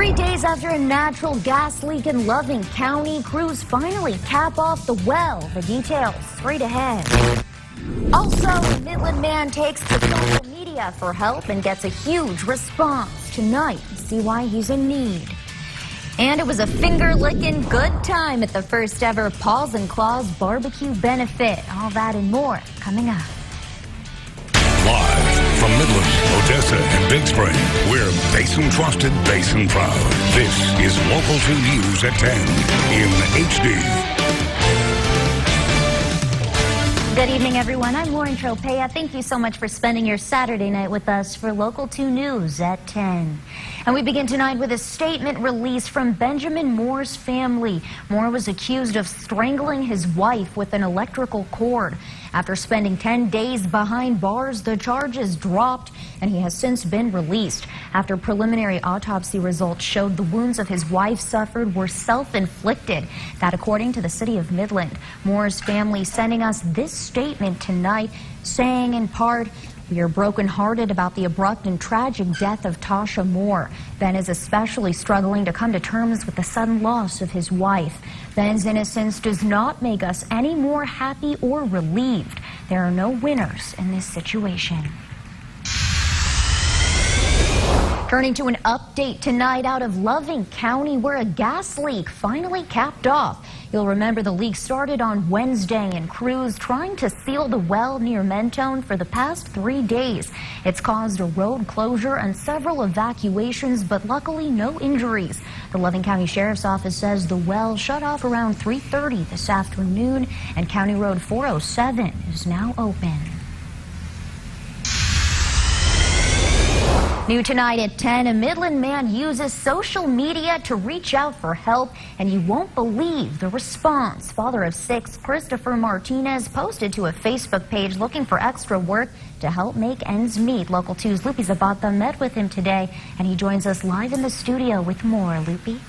3 days after a natural gas leak in Loving County, crews finally cap off the well. The details straight ahead. Also, a Midland man takes to social media for help and gets a huge response. Tonight, see why he's in need. And it was a finger-licking good time at the first ever Paws and Claws barbecue benefit. All that and more coming up. Live from Midland, Odessa, and Big Spring, we're Basin Trusted, Basin Proud. This is Local 2 News at 10 in HD. Good evening, everyone. I'm Lauren Tropea. Thank you so much for spending your Saturday night with us for Local 2 News at 10. And we begin tonight with a statement released from Benjamin Moore's family. Moore was accused of strangling his wife with an electrical cord. After spending 10 days behind bars, the charges dropped, and he has since been released. After preliminary autopsy results showed the wounds of his wife suffered were self-inflicted. That according to the city of Midland. Moore's family sending us this statement tonight, saying in part, "We are brokenhearted about the abrupt and tragic death of Tasha Moore. Ben is especially struggling to come to terms with the sudden loss of his wife. Ben's innocence does not make us any more happy or relieved. There are no winners in this situation." Turning to an update tonight out of Loving County, where a gas leak finally capped off. You'll remember the leak started on Wednesday, and crews trying to seal the well near Mentone for the past 3 days. It's caused a road closure and several evacuations, but luckily no injuries. The Loving County Sheriff's Office says the well shut off around 3:30 this afternoon, and County Road 407 is now open. New tonight at 10, a Midland man uses social media to reach out for help, and you won't believe the response. Father of 6, Christopher Martinez, posted to a Facebook page looking for extra work to help make ends meet. Local 2's Lupe Zapata met with him today, and he joins us live in the studio with more. Lupe?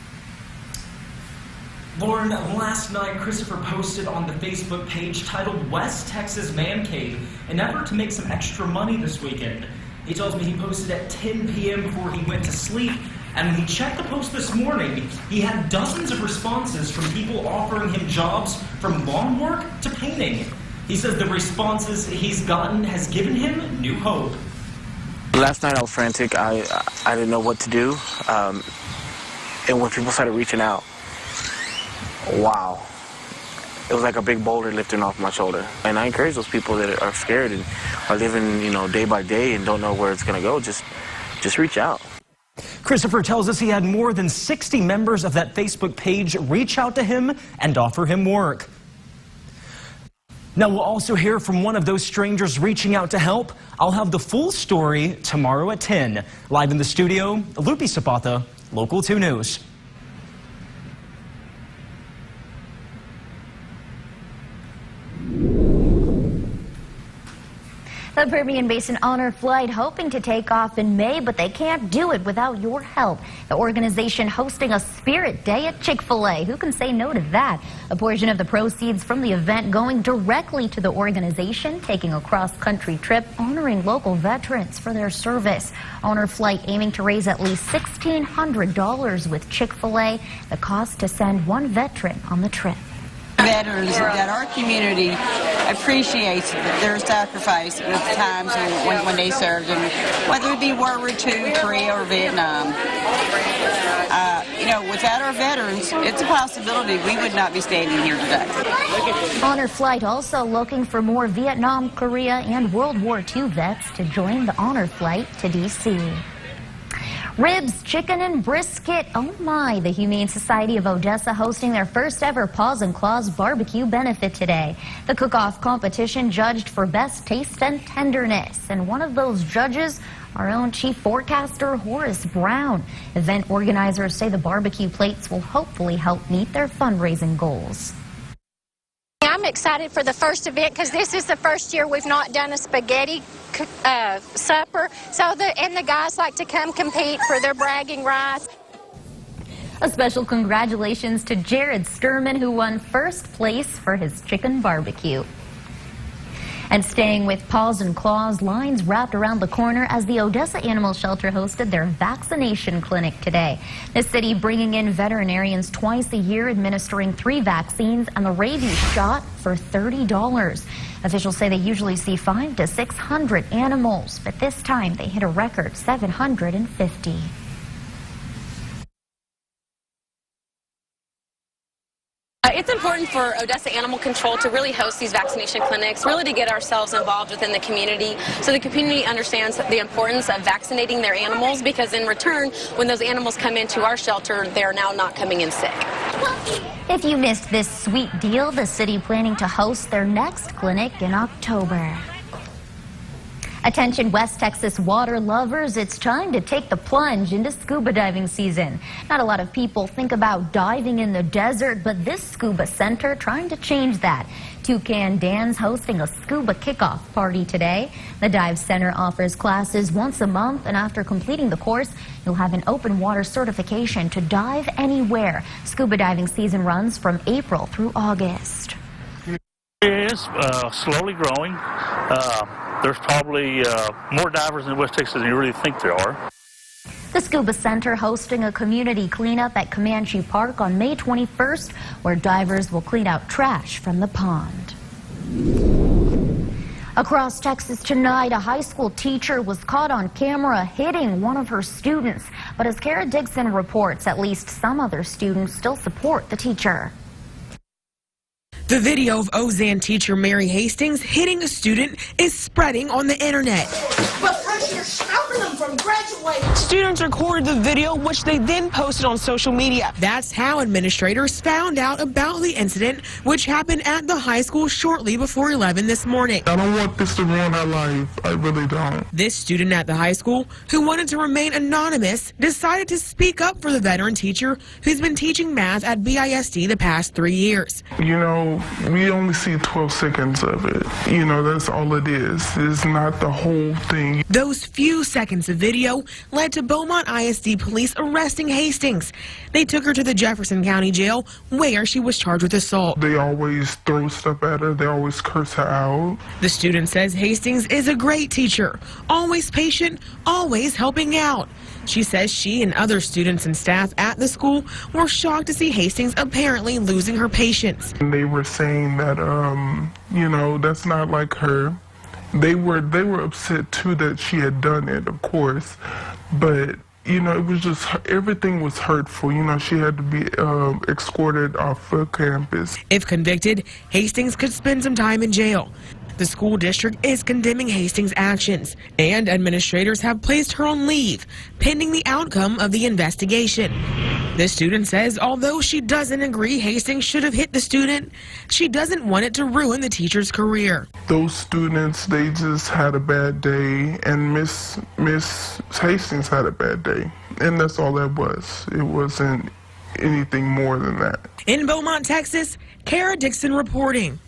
Lauren, last night Christopher posted on the Facebook page titled West Texas Man Cave, an effort to make some extra money this weekend. He tells me he posted at 10 p.m. before he went to sleep, and when he checked the post this morning, he had dozens of responses from people offering him jobs from lawn work to painting. He says the responses he's gotten has given him new hope. Last night I was frantic. I didn't know what to do, and when people started reaching out, wow. It was like a big boulder lifting off my shoulder. And I encourage those people that are scared and are living, day by day and don't know where it's going to go, just reach out. Christopher tells us he had more than 60 members of that Facebook page reach out to him and offer him work. Now, we'll also hear from one of those strangers reaching out to help. I'll have the full story tomorrow at 10. Live in the studio, Lupe Zapata, Local 2 News. The Permian Basin Honor Flight hoping to take off in May, but they can't do it without your help. The organization hosting a Spirit Day at Chick-fil-A. Who can say no to that? A portion of the proceeds from the event going directly to the organization, taking a cross-country trip honoring local veterans for their service. Honor Flight aiming to raise at least $1,600 with Chick-fil-A, the cost to send one veteran on the trip. Veterans that our community appreciates their sacrifice at the times when they served, and whether it be World War II, Korea, or Vietnam. Without our veterans, it's a possibility we would not be standing here today. Honor Flight also looking for more Vietnam, Korea, and World War II vets to join the Honor Flight to D.C. Ribs, chicken, and brisket. Oh my, the Humane Society of Odessa hosting their first ever Paws and Claws barbecue benefit today. The cook-off competition judged for best taste and tenderness. And one of those judges, our own chief forecaster, Horace Brown. Event organizers say the barbecue plates will hopefully help meet their fundraising goals. I'm excited for the first event because this is the first year we've not done a spaghetti supper. So the guys like to come compete for their bragging rights. A special congratulations to Jared Sturman, who won first place for his chicken barbecue. And staying with paws and claws, lines wrapped around the corner as the Odessa Animal Shelter hosted their vaccination clinic today. The city bringing in veterinarians twice a year, administering 3 vaccines and the rabies shot for $30. Officials say they usually see 500 to 600 animals, but this time they hit a record 750. It's important for Odessa Animal Control to really host these vaccination clinics, really to get ourselves involved within the community so the community understands the importance of vaccinating their animals, because in return, when those animals come into our shelter, they're now not coming in sick. If you missed this sweet deal, the city planning to host their next clinic in October. Attention West Texas water lovers, it's time to take the plunge into scuba diving season. Not a lot of people think about diving in the desert, but this scuba center trying to change that. Toucan Dan's hosting a scuba kickoff party today. The dive center offers classes once a month, and after completing the course, you'll have an open water certification to dive anywhere. Scuba diving season runs from April through August. It is slowly growing. There's probably more divers in West Texas than you really think there are. The Scuba Center hosting a community cleanup at Comanche Park on May 21st, where divers will clean out trash from the pond. Across Texas tonight, a high school teacher was caught on camera hitting one of her students. But as Kara Dixon reports, at least some other students still support the teacher. The video of Ozan teacher Mary Hastings hitting a student is spreading on the internet. But pressure is stopping them from graduating. Students recorded the video, which they then posted on social media. That's how administrators found out about the incident, which happened at the high school shortly before 11 this morning. I don't want this to ruin our life. I really don't. This student at the high school, who wanted to remain anonymous, decided to speak up for the veteran teacher who's been teaching math at BISD the past 3 years. You know, we only see 12 seconds of it. You know, that's all it is. It's not the whole thing. Those few seconds of video led to Beaumont ISD police arresting Hastings. They took her to the Jefferson County Jail, where she was charged with assault. They always throw stuff at her. They always curse her out. The student says Hastings is a great teacher, always patient, always helping out. She says she and other students and staff at the school were shocked to see Hastings apparently losing her patience. And they were saying that, you know, that's not like her. They were upset too that she had done it, of course, but you know, it was just, everything was hurtful. You know, she had to be escorted off the campus. If convicted, Hastings could spend some time in jail. The school district is condemning Hastings' actions, and administrators have placed her on leave, pending the outcome of the investigation. The student says although she doesn't agree Hastings should have hit the student, she doesn't want it to ruin the teacher's career. Those students, they just had a bad day, and Miss Hastings had a bad day, and that's all that was. It wasn't anything more than that. In Beaumont, Texas, Kara Dixon reporting.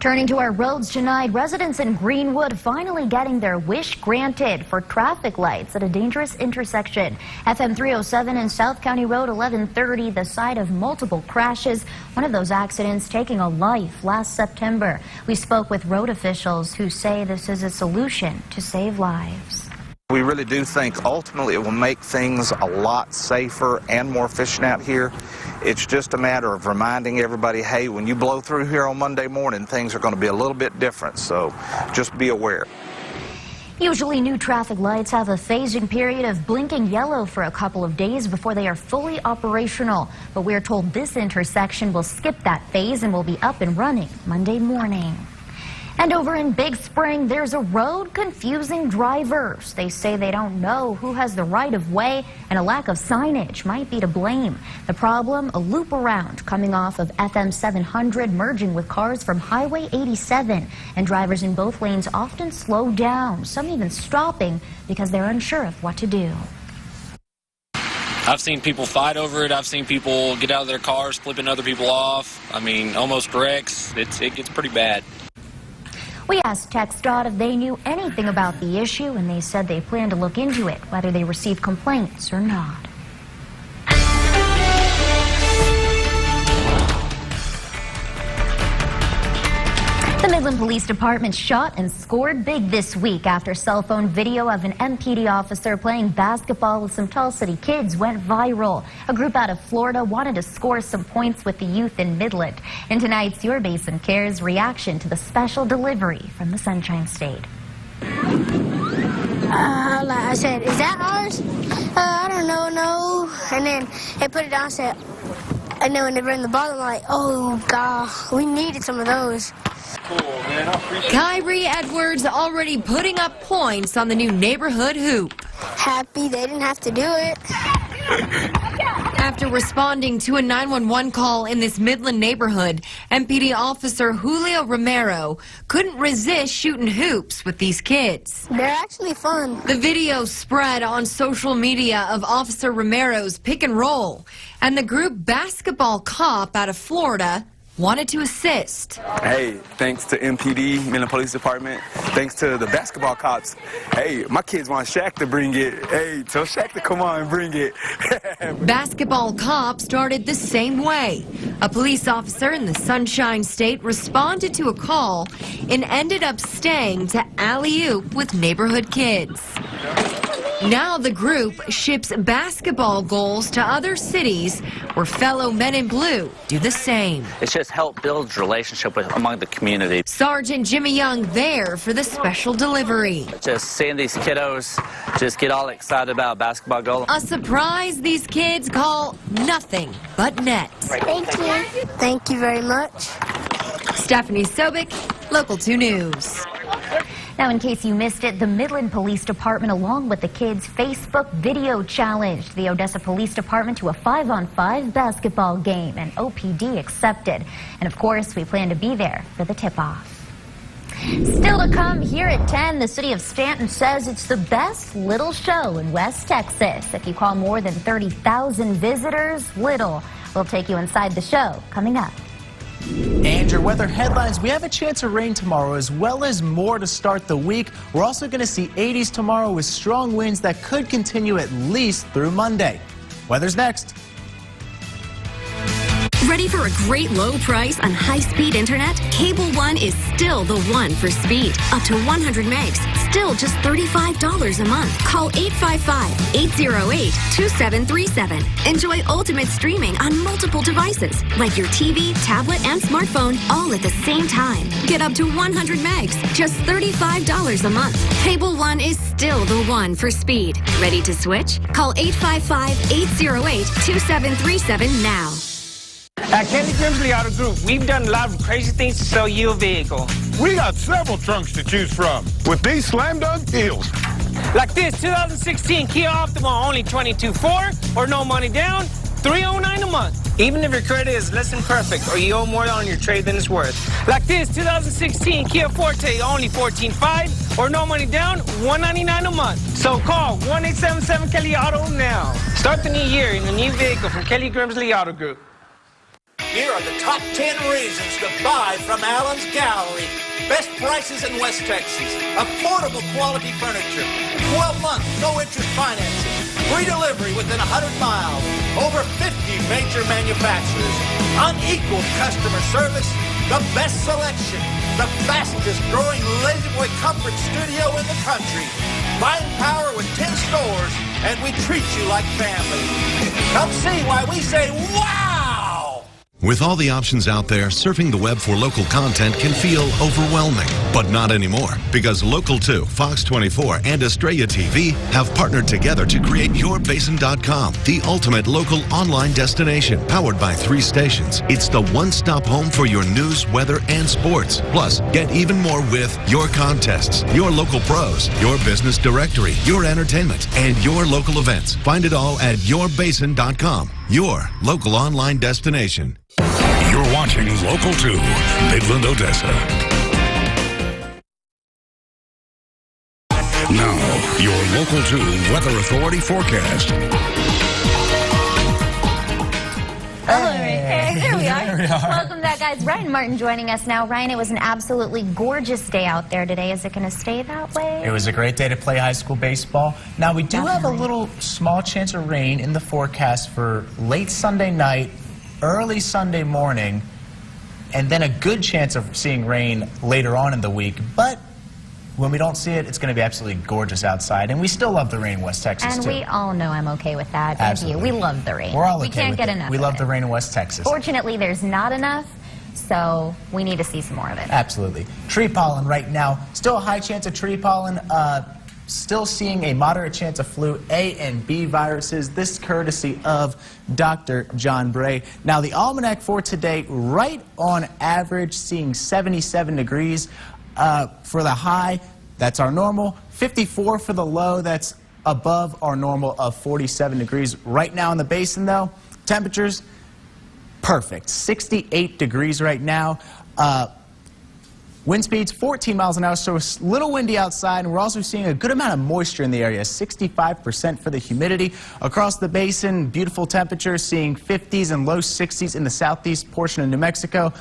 Turning to our roads tonight, residents in Greenwood finally getting their wish granted for traffic lights at a dangerous intersection. FM 307 and South County Road 1130, the site of multiple crashes. One of those accidents taking a life last September. We spoke with road officials who say this is a solution to save lives. We really do think ultimately it will make things a lot safer and more efficient out here. It's just a matter of reminding everybody, hey, when you blow through here on Monday morning, things are going to be a little bit different, so just be aware. Usually new traffic lights have a phasing period of blinking yellow for a couple of days before they are fully operational. But we're told this intersection will skip that phase and will be up and running Monday morning. And over in Big Spring, there's a road confusing drivers. They say they don't know who has the right of way, and a lack of signage might be to blame. The problem, a loop around coming off of FM 700, merging with cars from Highway 87. And drivers in both lanes often slow down, some even stopping because they're unsure of what to do. I've seen people fight over it. I've seen people get out of their cars, flipping other people off. I mean, almost wrecks. It gets pretty bad. We asked TxDOT if they knew anything about the issue, and they said they plan to look into it, whether they receive complaints or not. The Midland Police Department shot and scored big this week after cell phone video of an MPD officer playing basketball with some Tall City kids went viral. A group out of Florida wanted to score some points with the youth in Midland. And tonight's Your Basin Cares reaction to the special delivery from the Sunshine State. I said, "Is that ours?" I don't know, no. And then they put it down and said, and then when they bring the ball, I'm like, oh, God, we needed some of those. Cool, man. I appreciate it. Kyrie Edwards already putting up points on the new neighborhood hoop. Happy they didn't have to do it. After responding to a 911 call in this Midland neighborhood, MPD officer Julio Romero couldn't resist shooting hoops with these kids. They're actually fun. The video spread on social media of Officer Romero's pick and roll, and the group Basketball Cop out of Florida wanted to assist. Hey, thanks to MPD, Midland Police Department. Thanks to the basketball cops. Hey, my kids want Shaq to bring it. Hey, tell Shaq to come on and bring it. Basketball Cop started the same way. A police officer in the Sunshine State responded to a call and ended up staying to alley-oop with neighborhood kids. Now the group ships basketball goals to other cities where fellow men in blue do the same. It's just helped build relationship among the community. Sergeant Jimmy Young there for the special delivery. Just seeing these kiddos just get all excited about a basketball goal. A surprise these kids call nothing but net. Thank you. Thank you very much. Stephanie Sobek, Local 2 News. Now, in case you missed it, the Midland Police Department, along with the kids' Facebook video challenged the Odessa Police Department to a 5-on-5 basketball game, and OPD accepted. And of course, we plan to be there for the tip-off. Still to come here at 10, the city of Stanton says it's the best Little show in West Texas. If you call more than 30,000 visitors, Little will take you inside the show. Coming up. And your weather headlines, we have a chance of rain tomorrow as well as more to start the week. We're also going to see 80s tomorrow with strong winds that could continue at least through Monday. Weather's next. Ready for a great low price on high-speed internet? Cable One is still the one for speed. Up to 100 megs, still just $35 a month. Call 855-808-2737. Enjoy ultimate streaming on multiple devices, like your TV, tablet, and smartphone, all at the same time. Get up to 100 megs, just $35 a month. Cable One is still the one for speed. Ready to switch? Call 855-808-2737 now. At Kelly Grimsley Auto Group, we've done a lot of crazy things to sell you a vehicle. We got several trunks to choose from with these slam dunk deals. Like this 2016 Kia Optima, only $22,400 or no money down, $309 a month. Even if your credit is less than perfect or you owe more on your trade than it's worth. Like this 2016 Kia Forte, only $14,500 or no money down, $199 a month. So call 1-877-KELLY Auto now. Start the new year in a new vehicle from Kelly Grimsley Auto Group. Here are the top 10 reasons to buy from Allen's Gallery. Best prices in West Texas. Affordable quality furniture. 12 months, no interest financing. Free delivery within 100 miles. Over 50 major manufacturers. Unequaled customer service. The best selection. The fastest growing La-Z-Boy comfort studio in the country. Buying power with 10 stores, and we treat you like family. Come see why we say, wow! With all the options out there, surfing the web for local content can feel overwhelming. But not anymore, because Local 2, Fox 24, and Estrella TV have partnered together to create YourBasin.com, the ultimate local online destination. Powered by 3 stations, it's the one-stop home for your news, weather, and sports. Plus, get even more with your contests, your local pros, your business directory, your entertainment, and your local events. Find it all at YourBasin.com, your local online destination. You're watching Local 2, Midland, Odessa. Now, your Local 2 Weather Authority forecast. Hello, hey, there we are. Welcome back, guys. Ryan Martin joining us now. Ryan, it was an absolutely gorgeous day out there today. Is it going to stay that way? It was a great day to play high school baseball. Now, we do have a little small chance of rain in the forecast for late Sunday night, early Sunday morning. and then a good chance of seeing rain later on in the week. But when we don't see it, it's going to be absolutely gorgeous outside. And we still love the rain in West Texas, And too. we all know I'm okay with that. Thank Absolutely. you. We love the rain. We're all okay We can't with get it. enough We of love it. the rain in West Texas. Fortunately, there's not enough, so we need to see some more of it. Absolutely. Tree pollen right now, still a high chance of tree pollen. Still seeing a moderate chance of flu A and B viruses. This courtesy of Dr. John Bray. Now, the almanac for today, right on average, seeing 77 degrees for the high. That's our normal. 54 for the low. That's above our normal of 47 degrees. Right now in the basin, though, temperatures, perfect. 68 degrees right now. Wind speeds 14 miles an hour, so it's a little windy outside, and we're also seeing a good amount of moisture in the area, 65% for the humidity. Across the basin, beautiful temperatures, seeing 50s and low 60s in the southeast portion of New Mexico,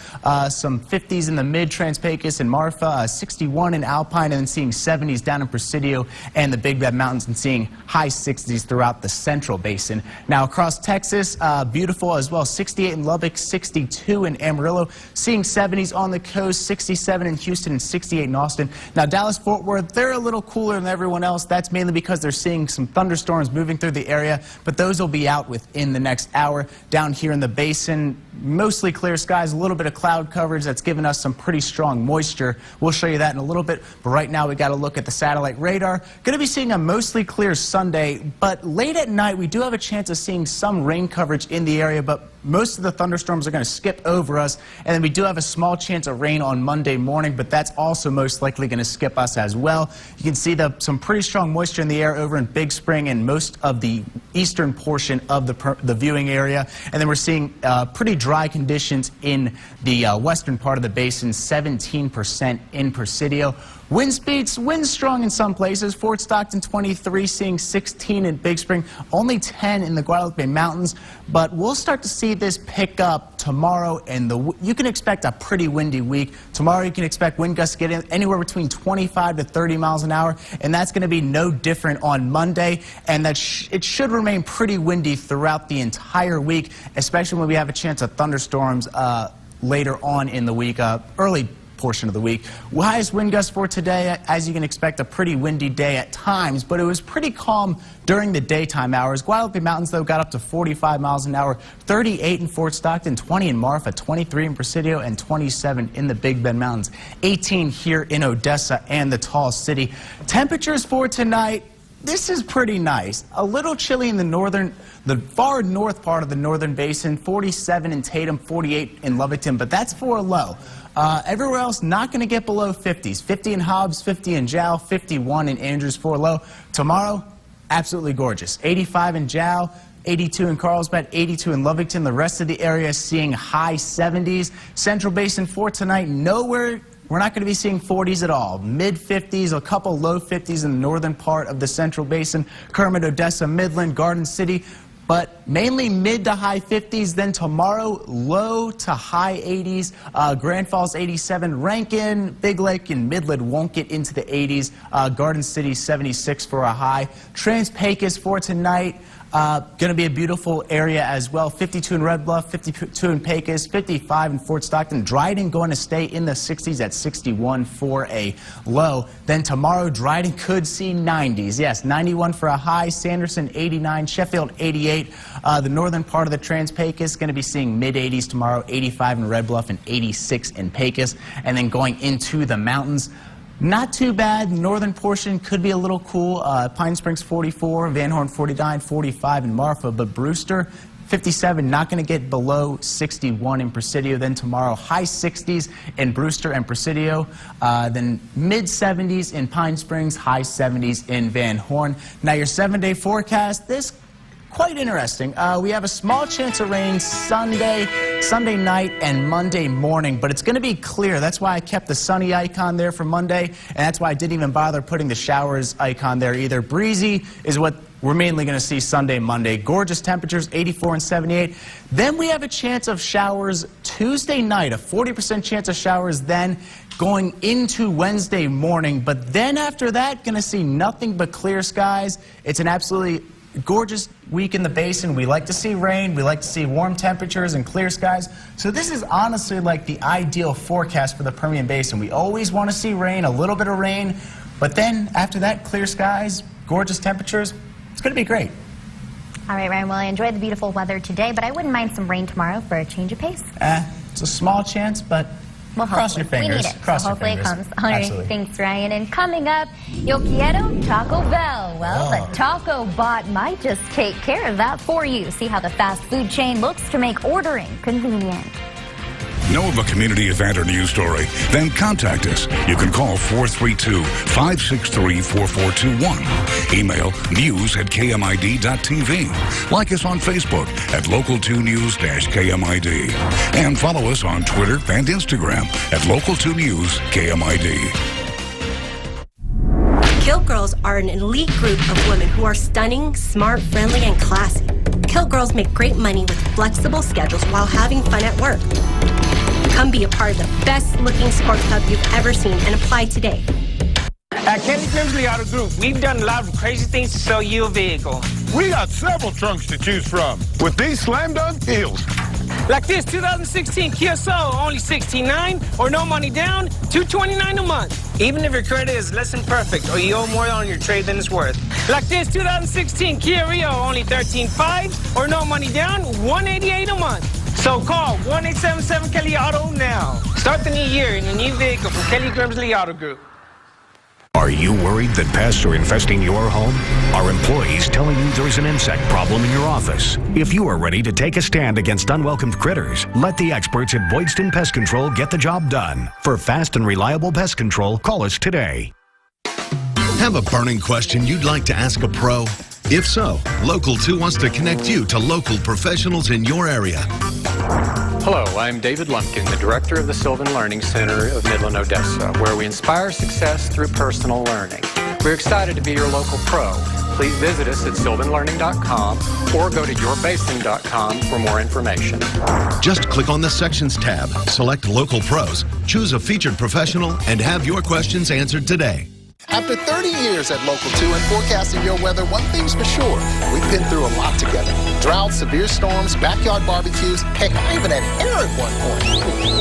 some 50s in the mid-Trans-Pecos and Marfa, 61 in Alpine, and then seeing 70s down in Presidio and the Big Bend Mountains, and seeing high 60s throughout the central basin. Now, across Texas, beautiful as well, 68 in Lubbock, 62 in Amarillo, seeing 70s on the coast, 67 in Houston and 68 in Austin. Now, Dallas-Fort Worth, they're a little cooler than everyone else. That's mainly because they're seeing some thunderstorms moving through the area, but those will be out within the next hour. Down here in the basin, mostly clear skies, a little bit of cloud coverage that's given us some pretty strong moisture. We'll show you that in a little bit, but right now we got to look at the satellite radar. Going to be seeing a mostly clear Sunday, but late at night we do have a chance of seeing some rain coverage in the area, but most of the thunderstorms are going to skip over us, and then we do have a small chance of rain on Monday morning, but that's also most likely going to skip us as well. You can see some pretty strong moisture in the air over in Big Spring and most of the eastern portion of the viewing area, and then we're seeing pretty dry conditions in the western part of the basin, 17% in Presidio. Wind speeds, wind strong in some places. Fort Stockton 23, seeing 16 in Big Spring, only 10 in the Guadalupe Mountains. But we'll start to see this pick up tomorrow, and you can expect a pretty windy week. Tomorrow you can expect wind gusts to get in anywhere between 25 to 30 miles an hour, and that's going to be no different on Monday. And that it should remain pretty windy throughout the entire week, especially when we have a chance of thunderstorms later on in the week, early portion of the week. Highest wind gusts for today, as you can expect, a pretty windy day at times, but it was pretty calm during the daytime hours. Guadalupe Mountains, though, got up to 45 miles an hour, 38 in Fort Stockton, 20 in Marfa, 23 in Presidio, and 27 in the Big Bend Mountains, 18 here in Odessa and the Tall City. Temperatures for tonight, this is pretty nice. A little chilly in the far north part of the northern basin, 47 in Tatum, 48 in Lubbockton, but that's for a low. Everywhere else, not going to get below 50s. 50 in Hobbs, 50 in Jow, 51 in Andrews for low. Tomorrow, absolutely gorgeous. 85 in Jow, 82 in Carlsbad, 82 in Lubbockton. The rest of the area seeing high 70s. Central Basin for tonight, nowhere. We're not going to be seeing 40s at all. Mid-50s, a couple low 50s in the northern part of the Central Basin. Kermit, Odessa, Midland, Garden City. But mainly mid to high 50s. Then tomorrow, low to high 80s. Grand Falls 87, Rankin, Big Lake, and Midland won't get into the 80s. Garden City 76 for a high. Trans-Pecos for tonight. Going to be a beautiful area as well. 52 in Red Bluff, 52 in Pecos, 55 in Fort Stockton. Dryden going to stay in the 60s at 61 for a low. Then tomorrow, Dryden could see 90s. Yes, 91 for a high. Sanderson 89, Sheffield 88. The northern part of the Trans-Pecos going to be seeing mid-80s tomorrow, 85 in Red Bluff and 86 in Pecos. And then going into the mountains, not too bad. Northern portion could be a little cool. Pine Springs 44, Van Horn 49, 45 in Marfa, but Brewster 57, not going to get below 61 in Presidio. Then tomorrow, high 60s in Brewster and Presidio. Then mid 70s in Pine Springs, high 70s in Van Horn. Now your 7-day forecast, this quite interesting. We have a small chance of rain Sunday night and Monday morning, but it's going to be clear. That's why I kept the sunny icon there for Monday, and that's why I didn't even bother putting the showers icon there either. Breezy is what we're mainly going to see Sunday, Monday. Gorgeous temperatures, 84 and 78. Then we have a chance of showers Tuesday night, a 40% chance of showers then going into Wednesday morning. But then after that, going to see nothing but clear skies. It's an absolutely gorgeous week in the basin. We like to see rain, we like to see warm temperatures and clear skies. So this is honestly like the ideal forecast for the Permian Basin. We always want to see rain, a little bit of rain, but then after that, clear skies, gorgeous temperatures. It's going to be great. All right, Ryan, well, I enjoyed the beautiful weather today, but I wouldn't mind some rain tomorrow for a change of pace. It's a small chance, but well, cross your fingers. We need it, cross so hopefully your fingers. It comes. All right, Absolutely. thanks, Ryan. And coming up, Yo Quiero Taco Bell. Well, the taco bot might just take care of that for you. See how the fast food chain looks to make ordering convenient. Know of a community event or news story? Then contact us. You can call 432-563-4421. Email news@kmid.tv. Like us on Facebook at Local2News-KMID. And follow us on Twitter and Instagram at Local2News-KMID. Kilt Girls are an elite group of women who are stunning, smart, friendly, and classy. Kilt Girls make great money with flexible schedules while having fun at work. Come be a part of the best-looking sports club you've ever seen and apply today. At Kelly Grimsley Auto Group, we've done a lot of crazy things to sell you a vehicle. We got several trunks to choose from with these slam dunk deals. Like this 2016 Kia Soul, only $16,900 or no money down, $229 a month. Even if your credit is less than perfect or you owe more on your trade than it's worth. Like this 2016 Kia Rio, only $13,500 or no money down, $188 a month. So call 1-877-KELLY Auto now. Start the new year in a new vehicle from Kelly Grimsley Auto Group. Are you worried that pests are infesting your home? Are employees telling you there's an insect problem in your office? If you are ready to take a stand against unwelcomed critters, let the experts at Boydston Pest Control get the job done. For fast and reliable pest control, call us today. Have a burning question you'd like to ask a pro? If so, Local 2 wants to connect you to local professionals in your area. Hello, I'm David Lumpkin, the director of the Sylvan Learning Center of Midland, Odessa, where we inspire success through personal learning. We're excited to be your local pro. Please visit us at sylvanlearning.com or go to yourbasin.com for more information. Just click on the Sections tab, select Local Pros, choose a featured professional, and have your questions answered today. After 30 years at Local 2 and forecasting your weather, one thing's for sure. We've been through a lot together. Droughts, severe storms, backyard barbecues. Heck, I even had hair at one point.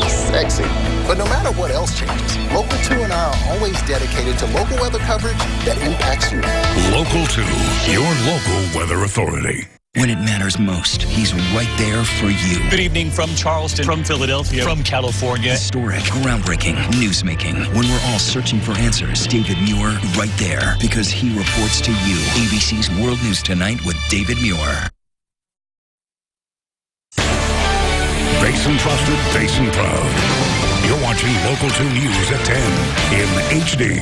Sexy. But no matter what else changes, Local 2 and I are always dedicated to local weather coverage that impacts you. Local 2, your local weather authority. When it matters most, he's right there for you. Good evening from Charleston, from Philadelphia, from California. Historic, groundbreaking, newsmaking. When we're all searching for answers, David Muir right there because he reports to you. ABC's World News Tonight with David Muir. Basin trusted, Basin proud. You're watching Local 2 News at 10 in HD.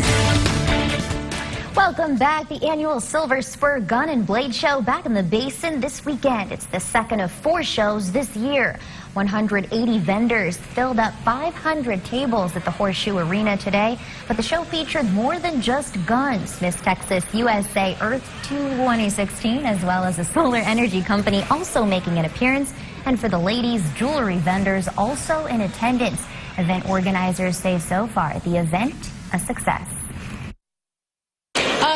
Welcome back. The annual Silver Spur Gun and Blade Show back in the Basin this weekend. It's the second of 4 shows this year. 180 vendors filled up 500 tables at the Horseshoe Arena today. But the show featured more than just guns. Miss Texas USA Earth 2016, as well as a solar energy company also making an appearance. And for the ladies, jewelry vendors also in attendance. Event organizers say so far the event a success.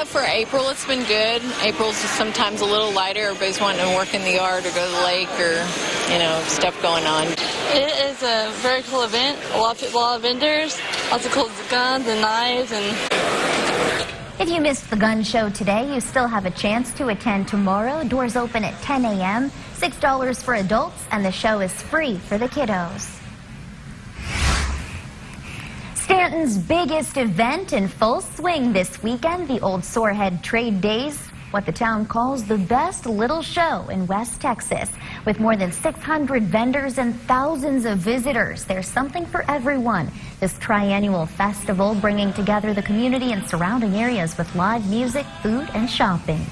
For April, it's been good. April's just sometimes a little lighter. Everybody's wanting to work in the yard or go to the lake or, you know, stuff going on. It is a very cool event. A lot of vendors, lots of cool guns and knives. If you missed the gun show today, you still have a chance to attend tomorrow. Doors open at 10 a.m., $6 for adults, and the show is free for the kiddos. Stanton's biggest event in full swing this weekend, the Old Sorehead Trade Days, what the town calls the best little show in West Texas. With more than 600 vendors and thousands of visitors, there's something for everyone. This triannual festival bringing together the community and surrounding areas with live music, food, and shopping.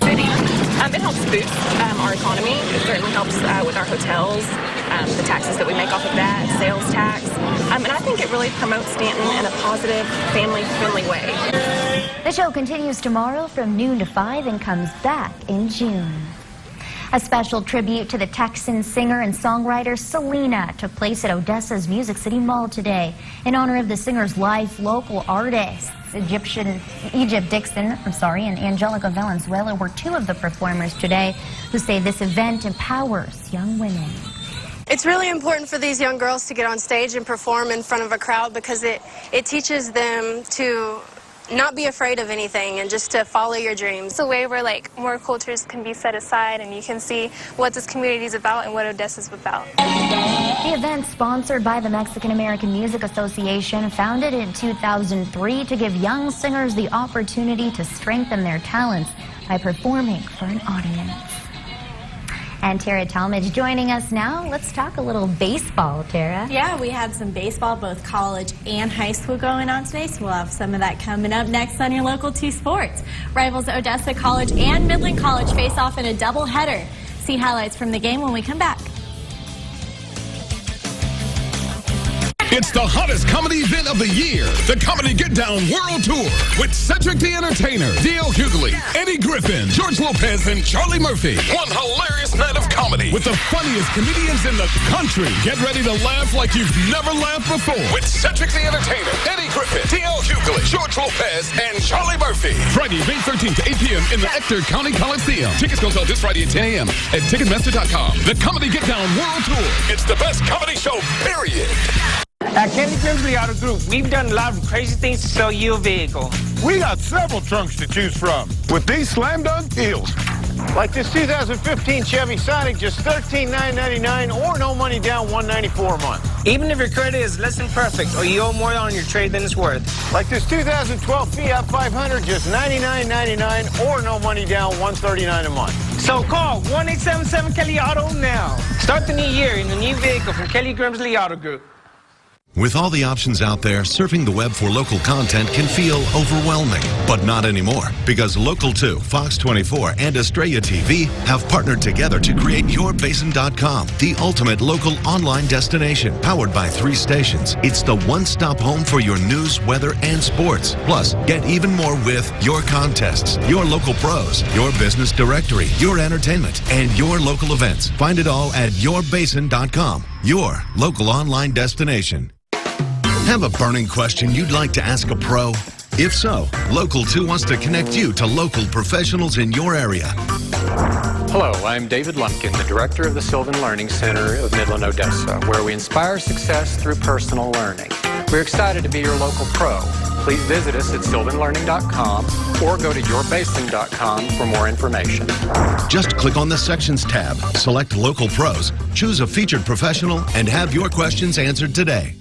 It helps boost our economy. It certainly helps with our hotels, the taxes that we make off of that, sales tax. And I think it really promotes Stanton in a positive, family-friendly way. The show continues tomorrow from noon to 5 and comes back in June. A special tribute to the Texan singer and songwriter Selena took place at Odessa's Music City Mall today. In honor of the singer's life, local artists Egypt Dixon, and Angelica Valenzuela were two of the performers today who say this event empowers young women. It's really important for these young girls to get on stage and perform in front of a crowd because it teaches them to not be afraid of anything and just to follow your dreams. It's a way where more cultures can be set aside and you can see what this community is about and what Odessa is about. The event, sponsored by the Mexican American Music Association, founded in 2003 to give young singers the opportunity to strengthen their talents by performing for an audience. And Tara Talmadge joining us now. Let's talk a little baseball, Tara. Yeah, we have some baseball, both college and high school going on today, so we'll have some of that coming up next on your local 2 sports. Rivals Odessa College and Midland College face off in a doubleheader. See highlights from the game when we come back. It's the hottest comedy event of the year, the Comedy Get Down World Tour, with Cedric the Entertainer, D.L. Hughley, Eddie Griffin, George Lopez, and Charlie Murphy. One hilarious night of comedy with the funniest comedians in the country. Get ready to laugh like you've never laughed before with Cedric the Entertainer, Eddie Griffin, D.L. Hughley, George Lopez, and Charlie Murphy. Friday, May 13th to 8 p.m. in the Ector County Coliseum. Tickets go sell this Friday at 10 a.m. at Ticketmaster.com. The Comedy Get Down World Tour. It's the best comedy show, period. At Kelly Grimsley Auto Group, we've done a lot of crazy things to sell you a vehicle. We got several trunks to choose from with these slam dunk deals. Like this 2015 Chevy Sonic, just $13,999 or no money down, $194 a month. Even if your credit is less than perfect or you owe more on your trade than it's worth. Like this 2012 Fiat 500, just $99.99 or no money down, $139 a month. So call 1-877-KELLY Auto now. Start the new year in the new vehicle from Kelly Grimsley Auto Group. With all the options out there, surfing the web for local content can feel overwhelming. But not anymore, because Local 2, Fox 24, and Estrella TV have partnered together to create YourBasin.com, the ultimate local online destination. Powered by 3 stations, it's the one-stop home for your news, weather, and sports. Plus, get even more with your contests, your local pros, your business directory, your entertainment, and your local events. Find it all at YourBasin.com, your local online destination. Have a burning question you'd like to ask a pro? If so, Local 2 wants to connect you to local professionals in your area. Hello, I'm David Lumpkin, the director of the Sylvan Learning Center of Midland, Odessa, where we inspire success through personal learning. We're excited to be your local pro. Please visit us at sylvanlearning.com or go to yourbasin.com for more information. Just click on the Sections tab, select Local Pros, choose a featured professional, and have your questions answered today.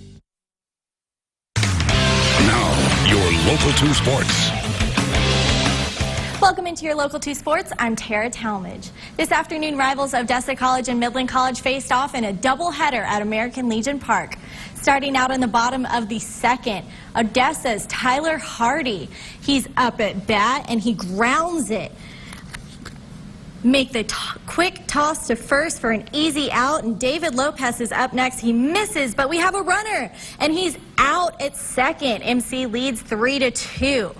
Your Local 2 Sports. Welcome into your Local 2 Sports. I'm Tara Talmadge. This afternoon, rivals Odessa College and Midland College faced off in a doubleheader at American Legion Park. Starting out in the bottom of the second, Odessa's Tyler Hardy. He's up at bat and he grounds it. Make the quick toss to first for an easy out, and David Lopez is up next. He misses, but we have a runner, and he's out at second. MC leads 3-2.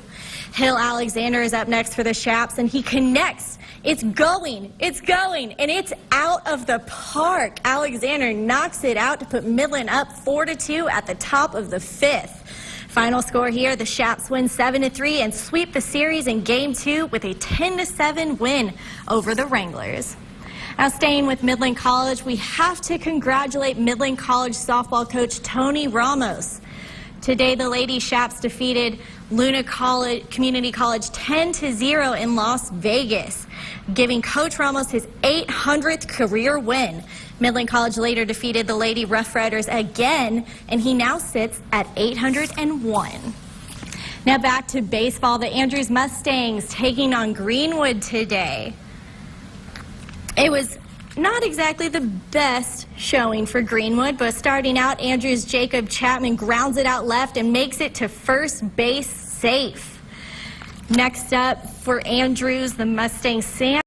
Hill Alexander is up next for the Shaps, and he connects. It's going, and it's out of the park. Alexander knocks it out to put Midland up 4-2 at the top of the 5th. Final score here, the Shaps win 7-3 and sweep the series in Game 2 with a 10-7 win over the Wranglers. Now staying with Midland College, we have to congratulate Midland College softball coach Tony Ramos. Today the Lady Shaps defeated Luna Community College 10-0 in Las Vegas, giving Coach Ramos his 800th career win. Midland College later defeated the Lady Rough Riders again, and he now sits at 801. Now back to baseball. The Andrews Mustangs taking on Greenwood today. It was not exactly the best showing for Greenwood, but starting out, Andrews' Jacob Chapman grounds it out left and makes it to first base safe. Next up for Andrews, the Mustangs, Sam